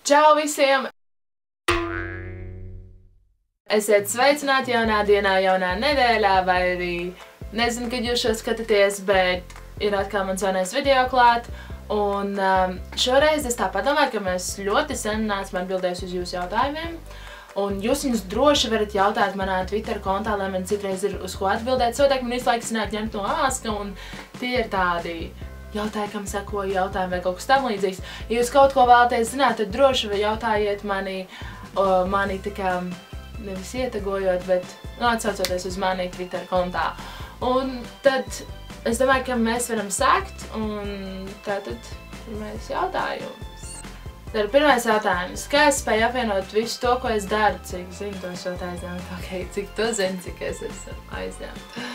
Čau visiem! Esiet sveicināti jaunā dienā, jaunā nedēļā, vai arī nezinu, kad jūs šo skatāties, bet ir atkal mans jaunais video klāt. Un šoreiz es tā padomāju, ka mēs ļoti sen neesam atbildējuši uz jūsu jautājumiem. Un jūs viņus droši varat jautāt manā Twitter kontā, lai man citreiz ir uz ko atbildēt. Savādāk man visu laiku sanāk ņemt no āska, un tie ir tādi jautāji, kam sekoju jautājumi vai kaut kas tam līdzīgs. Ja jūs kaut ko vēlaties zināt, tad droši vai jautājiet mani tā kā nevis ietagojot, bet atsaucoties uz mani Twitter kontā. Un tad es domāju, ka mēs varam sākt, un tātad pirmais jautājums. Tad pirmais jautājums. Kā es spēju apvienot visu to, ko es daru? Cik zinu, to es ļoti aizņemtu. Ok, cik tu zini, cik es esmu aizņemtu.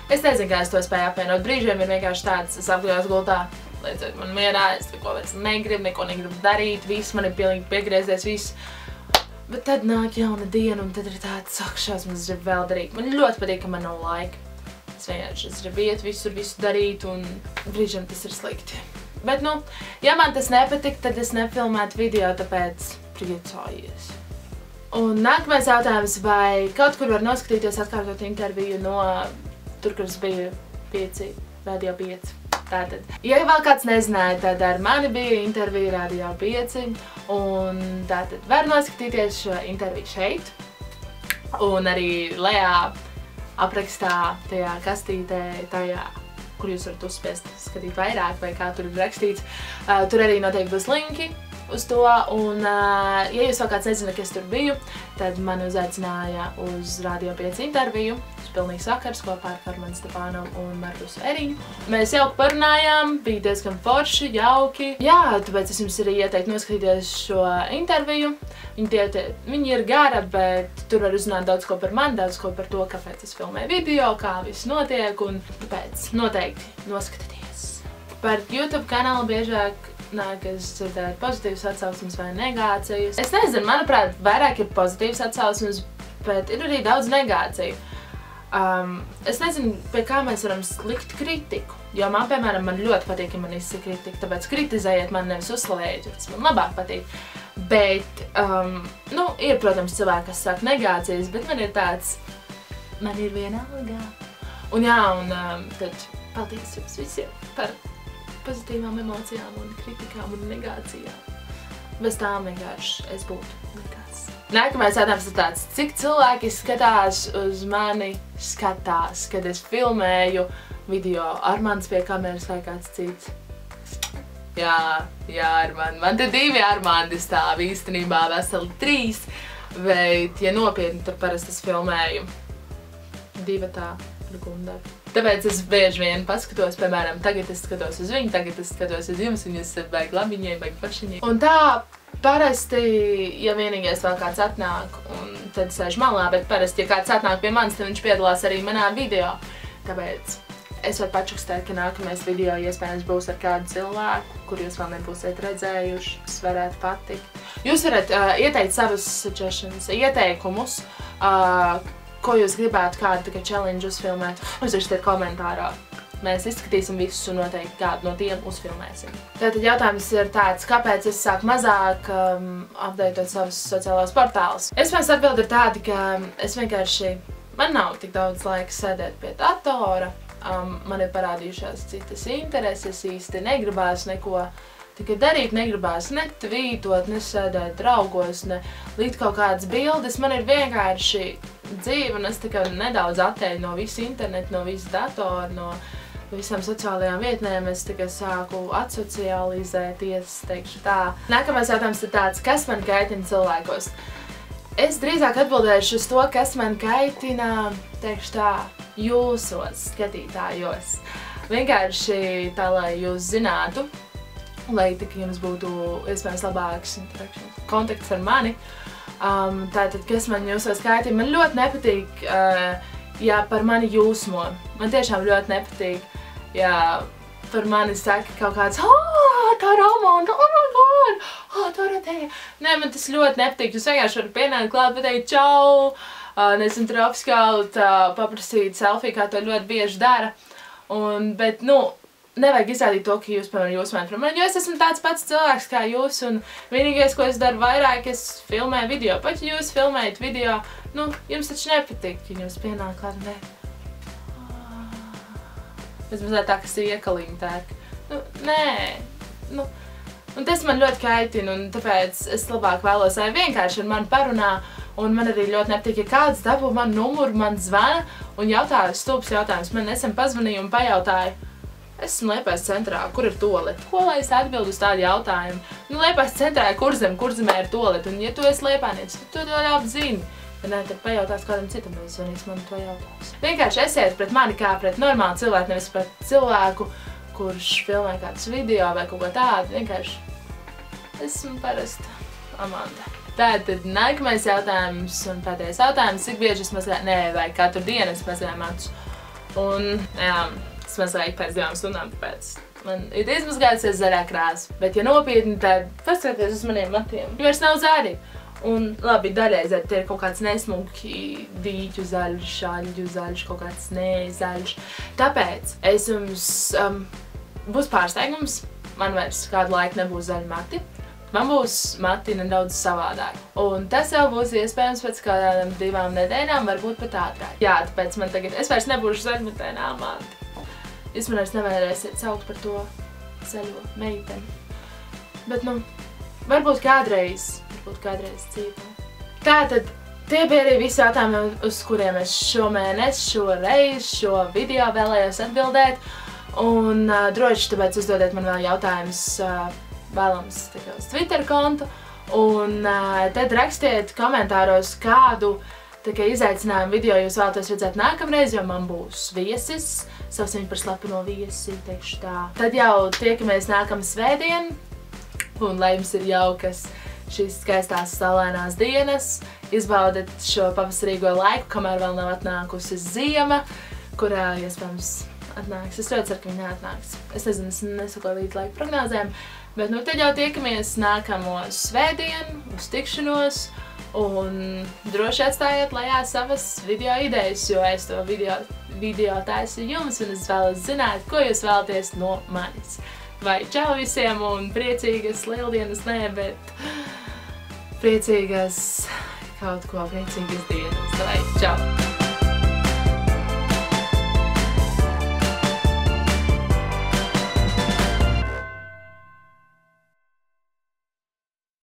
Es nezinu, kā es to spēju apvienot. Brīžiem ir vienkārši tāds, es apguļos gultā, lieciet man mierā, es neko vairs negribu, neko negribu darīt, viss man ir pilnīgi piegriezies, viss. Bet tad nāk jauna diena, un tad ir tāds, ak, šausmas, es gribu vēl darīt. Man ļoti patīk, ka man nav laika. Es vienkārši gribu iet visur, visu darīt, un brīžiem tas ir slikti. Bet, nu, ja man tas nepatik, tad es nefilmētu video, tāpēc priecājies. Un nākamais jautājums, vai kaut kur var noskatīties atkārtot interviju no tur, kur es biju 5, Radio 5. Tātad, ja vēl kāds nezināja, tad ar mani bija intervija Radio 5, un tātad var noskatīties šo interviju šeit, un arī lejā aprakstā tajā kastītē, tajā, kur jūs varat uzspiest, skatīt vairāk, vai kā tur ir rakstīts. Tur arī noteikti būs linki uz to, un ja jūs vēl kāds nezina, ka es tur biju, tad mani uzaicināja uz Radio 5 interviju, uz Pilnīgs vakars kopā ar Karmenu Stepānovu un Markusu Eriņu. Mēs jauki parunājām, bija diezgan forši, jauki. Jā, tāpēc es jums arī ieteiktu noskatīties šo interviju. Viņa ir gara, bet tur var uzzināt daudz ko par mani, daudz ko par to, kāpēc es filmēju video, kā viss notiek, un tāpēc noteikti noskatieties. Par YouTube kanālu biežāk nākas dzirdēt pozitīvas atsauksmes vai negācijas. Es nezinu, manuprāt, vairāk ir pozitīvas atsauksmes, bet ir arī daudz negāciju. Es nezinu, pie kā mēs varam likt kritiku, jo man, piemēram, man ļoti patīk, ja man izsaka kritika, tāpēc kritizējiet man, nevis uzslavējiet, jo tas man labāk patīk. Bet, nu, ir, protams, cilvēki, kas saka negācijas, bet man ir tāds, man ir vienalga. Un jā, un tad paldies jums visiem par pozitīvām emocijām un kritikām un negācijām. Bez tām vienkārši es būtu nekas. Nākamais jautājums ir tāds, cik cilvēki skatās uz mani, kad es filmēju video Armands pie kameras vai kāds cits? Jā, Armand. Man te 2 Armandi stāv, īstenībā veseli 3, bet, ja nopietni, tad parasti es filmēju 2 tā ar Gundaru. Tāpēc es bieži vien paskatos, piemēram, tagad es skatos uz viņu, tagad es skatos uz jums, un jūs esat baigi labiņai, baigi pašiņai. Un tā parasti, ja vienīgais vēl kāds atnāk, un tad sēž malā, bet parasti, ja kāds atnāk pie manis, tad viņš piedalās arī manā video. Tāpēc es varu pačukstēt, ka nākamais video iespējams būs ar kādu cilvēku, kur jūs vēl nebūsiet redzējuši, kas varētu patikt. Jūs varat ieteikt savus suggestions, ieteikumus, ko jūs gribētu kādu challenge uzfilmēt, uzrakstiet komentārā. Mēs izskatīsim visus un noteikti kādu no tiem uzfilmēsim. Tātad jautājums ir tāds, kāpēc es sāku mazāk updateot savus sociālos portālus. Iespējams atbilde ir tāda, ka es vienkārši, man nav tik daudz laika sēdēt pie datora, man ir parādījušās citas intereses, īsti negribās neko tikai darīt, negribās ne tvītot, ne sēdēt draugos, ne likt kaut kādas bildes. Man ir vienkārši dzīve, un es tikai nedaudz attēļu no visu internetu, no visu datoru, no visām sociālajām vietnēm. Es tikai sāku atsocializēties, teikšu tā. Nākamais jautājums ir tāds, kas man kaitina cilvēkos? Es drīzāk atbildēšu uz to, kas man kaitina, teikšu tā, jūsos skatītājos. Vienkārši tā, lai jūs zinātu, lai jums būtu iespējams labāks kontakts ar mani. Tātad, kas man jūsos kaitina? Man ļoti nepatīk, ja par mani jūsmo. Man tiešām ļoti nepatīk, ja par mani saka kaut kāds, tā ir Amanda, oh my god, tā ir teja. Nē, man tas ļoti nepatīk. Jūs vienkārši varat pienākt klāt, pateikt čau, nezinu, tur apskaut, paprasīt selfiju, kā to ļoti bieži dara. Bet, nu, nevajag izrādīt to, ka jūs, piemēram, jūs man pret mani, jo es esmu tāds pats cilvēks kā jūs, un vienīgais, ko es daru vairāk, es filmēju video. Pat ja jūs filmējat video, nu, jums taču nepatīk, ja jums pienāk klāt, ne. Es mazliet tā, kas ir iekalīgi tērk. Nu, nē, nu. Un tas man ļoti kaitina, un tāpēc es labāk vēlos, lai vienkārši ar mani parunā, un man arī ļoti nepatīk, ja kāds dabū man numuru, man zvana, un jautāja stulbs jautājums. Man nesen pazvanīja un pajautāja, esmu Liepājas centrā, kur ir toalete? Ko lai es atbildu uz tādu jautājumu? Nu, Liepājas centrā ir kurzemē ir toalete, un ja tu esi liepājniecis, tad tu to labi zini. Ja nē, tad pajautās kādam citam, vai zvanīs man to jautās. Vienkārši esiet pret mani kā pret normālu cilvēku, nevis pret cilvēku, kurš filmē kādus video vai kaut ko tādu. Vienkārši esmu parasta Amanda. Tātad nākamais jautājums un pēdējais jautājums, cik bieži es mazgāju, nē, vai katru dienu es mazgāju matus. Un, jā, es mazgāju pēc 2 stundām, tāpēc man ir izmazgājusies zaļā krāsa. Bet, ja nopietni, tad paskatieties uz maniem matiem. Vairs nav zaļi. Un, labi, daļreiz tie ir kaut kāds nesmuki dīķu zaļš, šaļģu zaļš, kaut kāds nezaļš. Tāpēc es jums būs pārsteigums, man vairs kādu laiku nebūs zaļi mati. Man būs mati nedaudz savādāk. Un tas jau būs iespējams pēc kādām 2 nedēļām, varbūt pat ātrāk. Jā, tāpēc man tagad, es vairs nebūšu zaļmatainā Amanda. Jūs man vairs nevarēsiet saukt par to zaļo meiteni. Bet, nu, varbūt kādreiz dzīvē. Tātad, tie bija arī visi jautājumi, uz kuriem es šo video vēlējos atbildēt. Un droši tāpēc uzdodiet man vēl jautājumus vēlams uz Twitter kontu. Un tad rakstiet komentāros, kādu izaicinājumu video jūs vēlaties redzēt nākamreiz, jo man būs viesis. Sauc viņu par slepeno viesi, teikšu tā. Tad jau tiekamies nākamā svētdien. Un lai jums ir jaukas šīs skaistās saulainās dienas, izbaudat šo pavasarīgo laiku, kamēr vēl nav atnākusi ziema, kurā iespējams atnāks. Es ļoti ceru, ka viņa neatnāks. Es nezinu, es nesakoju līdz laika prognozēm, bet nu tad jau tiekamies nākamo svētdienu, uz tikšanos, un droši atstājiet lejā savas video idejas, jo es to video taisu jums, un es vēlos zināt, ko jūs vēlaties no manis. Vai čau visiem un priecīgas lieldienas, nē, bet priecīgas kaut ko, priecīgas dienas. Vai čau!